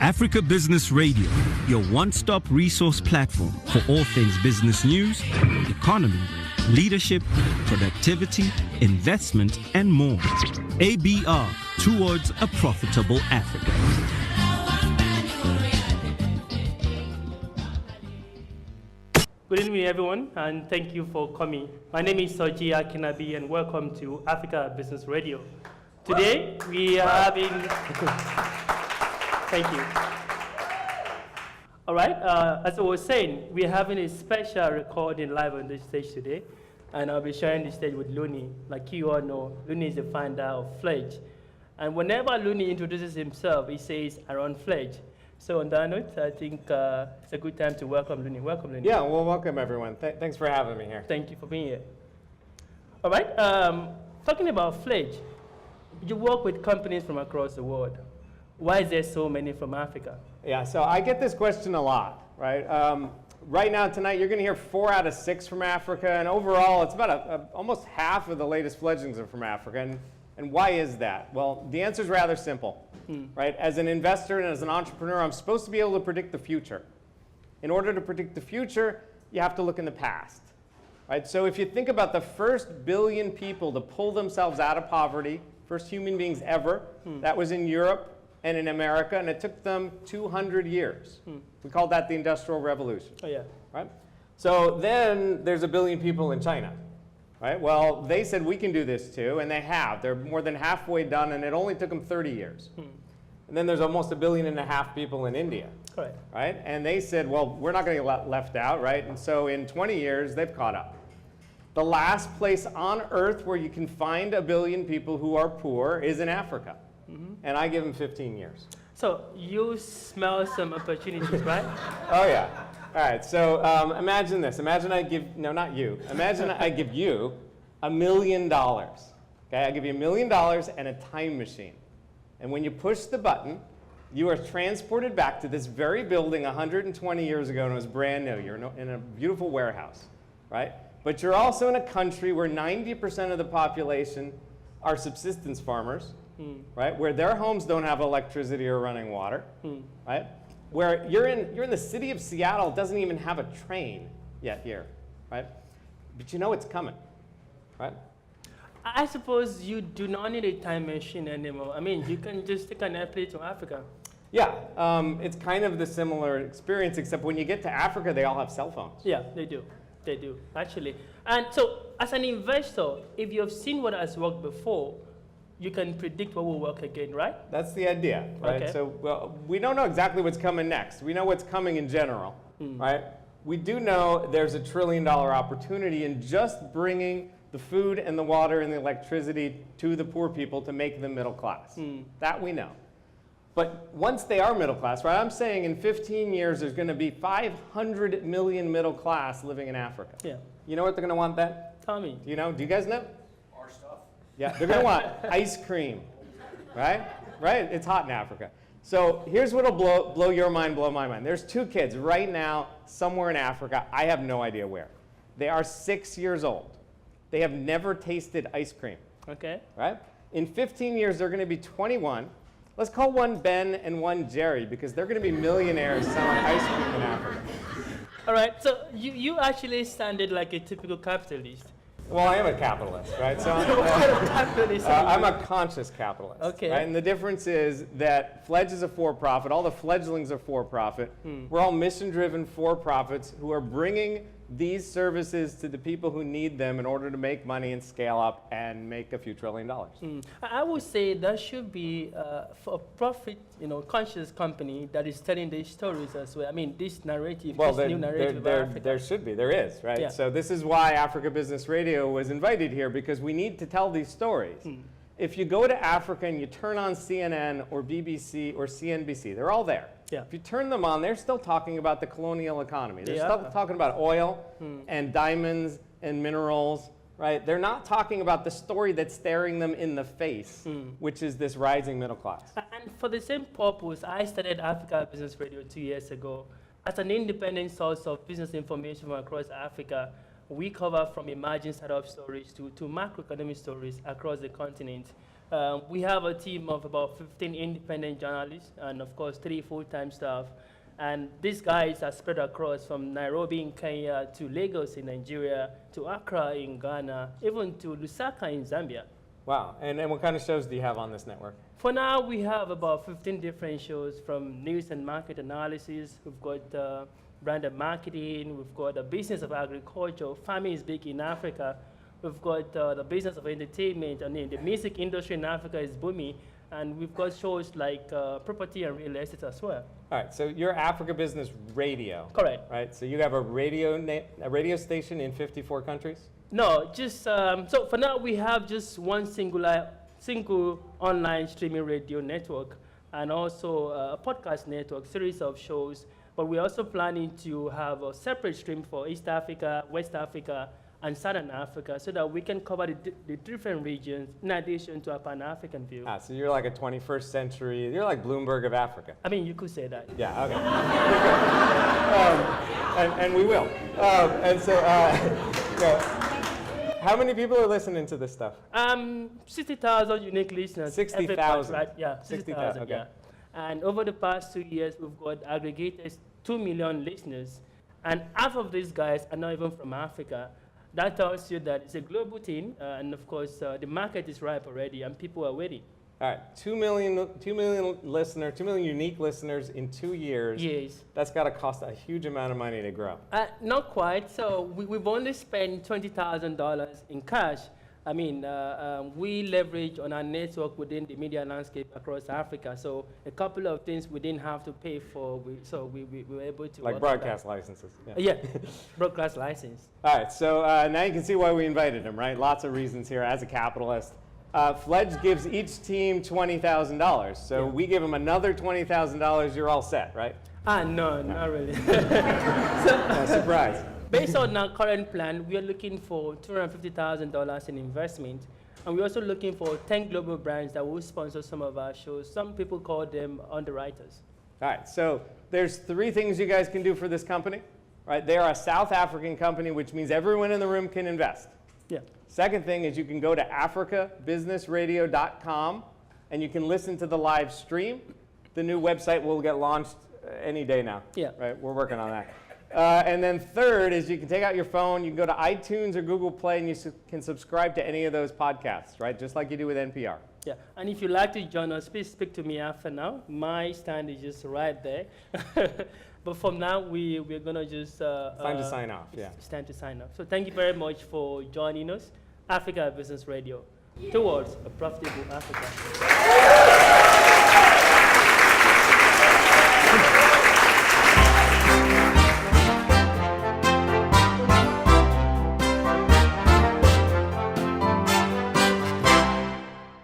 Africa Business Radio, your one-stop resource platform for all things business news, economy, leadership, productivity, investment, and more. ABR, towards a profitable Africa. Good evening, everyone, and thank you for coming. My name is Soji Akinabi, and welcome to Africa Business Radio. Today, we are having... Thank you. All right, as I was saying, we're having a special recording live on this stage today, and I'll be sharing the stage with Looney. Like you all know, Looney is the founder of Fledge. And whenever Looney introduces himself, he says, I run Fledge. So on that note, I think it's a good time to welcome Looney. Welcome, Looney. Yeah, well, welcome, everyone. Thanks for having me here. Thank you for being here. All right, talking about Fledge, you work with companies from across the world. Why is there so many from Africa? Yeah, so I get this question a lot, right? Right now, tonight, you're going to hear 4 out of 6 from Africa, and overall, it's about almost half of the latest fledglings are from Africa. And why is that? Well, the answer is rather simple, right? As an investor and as an entrepreneur, I'm supposed to be able to predict the future. In order to predict the future, you have to look in the past, right? So if you think about the first billion people to pull themselves out of poverty, first human beings ever, that was in Europe and in America, and it took them 200 years. We called that the Industrial Revolution. Oh, yeah. Right? So then there's a billion people in China. Right? Well, they said we can do this too, and they have. They're more than halfway done, and it only took them 30 years. And then there's almost 1.5 billion people in India. Correct. Right? And they said, well, we're not going to get left out, right? And so in 20 years, they've caught up. The last place on Earth where you can find 1 billion people who are poor is in Africa. And I give them 15 years. So you smell some opportunities, right? Oh, yeah. All right, so imagine this. Imagine I give, no, not you. Imagine I give you $1 million. Okay, I give you $1 million and a time machine. And when you push the button, you are transported back to this very building 120 years ago, and it was brand new. You're in a beautiful warehouse, right? But you're also in a country where 90% of the population are subsistence farmers, right? Where their homes don't have electricity or running water, right? Where you're in the city of Seattle, doesn't even have a train yet here, right? But you know it's coming, right? I suppose you do not need a time machine anymore. I mean, you can just take an airplane to Africa. Yeah, it's kind of the similar experience, except when you get to Africa, they all have cell phones. Yeah, they do. They do, actually. And so, as an investor, if you have seen what has worked before, you can predict what will work again, right? That's the idea, right? Okay. So well, we don't know exactly what's coming next. We know what's coming in general, right? We do know there's $1 trillion opportunity in just bringing the food and the water and the electricity to the poor people to make them middle class. That we know. But once they are middle class, right, I'm saying in 15 years there's going to be 500 million middle class living in Africa. Yeah. You know what they're going to want then? Tell me. Do you know? Do you guys know? Yeah, they're going to want ice cream, right? Right? It's hot in Africa. So here's what'll blow your mind, blow my mind. There's 2 kids right now somewhere in Africa. I have no idea where. They are 6 years old. They have never tasted ice cream. Okay. Right? In 15 years, they're going to be 21. Let's call one Ben and one Jerry because they're going to be millionaires selling ice cream in Africa. All right. So you actually sounded like a typical capitalist. Well, I am a capitalist, right? So I'm a conscious capitalist. Okay. Right? And the difference is that Fledge is a for-profit. All the fledglings are for-profit. We're all mission-driven for-profits who are bringing these services to the people who need them in order to make money and scale up and make a few $1 trillion. I would say that should be for a profit, conscious company that is telling these stories as well. I mean, this narrative, well, this new narrative of Africa. There should be, there is, right? Yeah. So this is why Africa Business Radio was invited here, because we need to tell these stories. If you go to Africa and you turn on CNN or BBC or CNBC, they're all there. Yeah. If you turn them on, they're still talking about the colonial economy. They're still talking about oil and diamonds and minerals, right? They're not talking about the story that's staring them in the face, which is this rising middle class. And for the same purpose, I started Africa Business Radio 2 years ago as an independent source of business information from across Africa, We cover from emerging startup stories to macroeconomic stories across the continent. We have a team of about 15 independent journalists and, of course, 3 full-time staff. And these guys are spread across from Nairobi in Kenya to Lagos in Nigeria to Accra in Ghana, even to Lusaka in Zambia. Wow. And what kind of shows do you have on this network? For now, we have about 15 different shows, from news and market analysis. We've got brand and marketing. We've got the business of agriculture. Farming is big in Africa. We've got the business of entertainment. And the music industry in Africa is booming. And we've got shows like property and real estate as well. All right, so you're Africa Business Radio. Correct. Right, so you have a radio station in 54 countries? No, just, so for now we have just one single online streaming radio network, and also a podcast network, series of shows. But we're also planning to have a separate stream for East Africa, West Africa, and Southern Africa, so that we can cover the different regions in addition to a Pan-African view. So you're like a 21st century, you're like Bloomberg of Africa. I mean, you could say that. Yeah, okay. And we will. And so, how many people are listening to this stuff? 60,000 unique listeners. 60,000? Right? Yeah, 60,000, okay. yeah. And over the past 2 years, we've got aggregated 2 million listeners. And half of these guys are not even from Africa. That tells you that it's a global thing, and of course, the market is ripe already, and people are waiting. All right, 2 million unique listeners in 2 years. Yes. That's got to cost a huge amount of money to grow. Not quite. So we've only spent $20,000 in cash. I mean, we leverage on our network within the media landscape across Africa. So a couple of things we didn't have to pay for, so we were able to. Like broadcast licenses. Yeah, broadcast license. All right, so now you can see why we invited him, right? Lots of reasons here as a capitalist. Fledge gives each team $20,000. So we give them another $20,000, you're all set, right? No, not really. Surprise. Based on our current plan, we are looking for $250,000 in investment. And we're also looking for 10 global brands that will sponsor some of our shows. Some people call them underwriters. All right, so there's 3 things you guys can do for this company. Right? They are a South African company, which means everyone in the room can invest. Yeah. Second thing is you can go to africabusinessradio.com and you can listen to the live stream. The new website will get launched any day now. Yeah. Right? We're working on that. And then third is you can take out your phone, you can go to iTunes or Google Play, and you can subscribe to any of those podcasts, right? Just like you do with NPR. Yeah, and if you'd like to join us, please speak to me after now. My stand is just right there. But from now, we're going to just... time to sign off, yeah. It's time to sign off. So thank you very much for joining us. Africa Business Radio, towards a profitable Africa.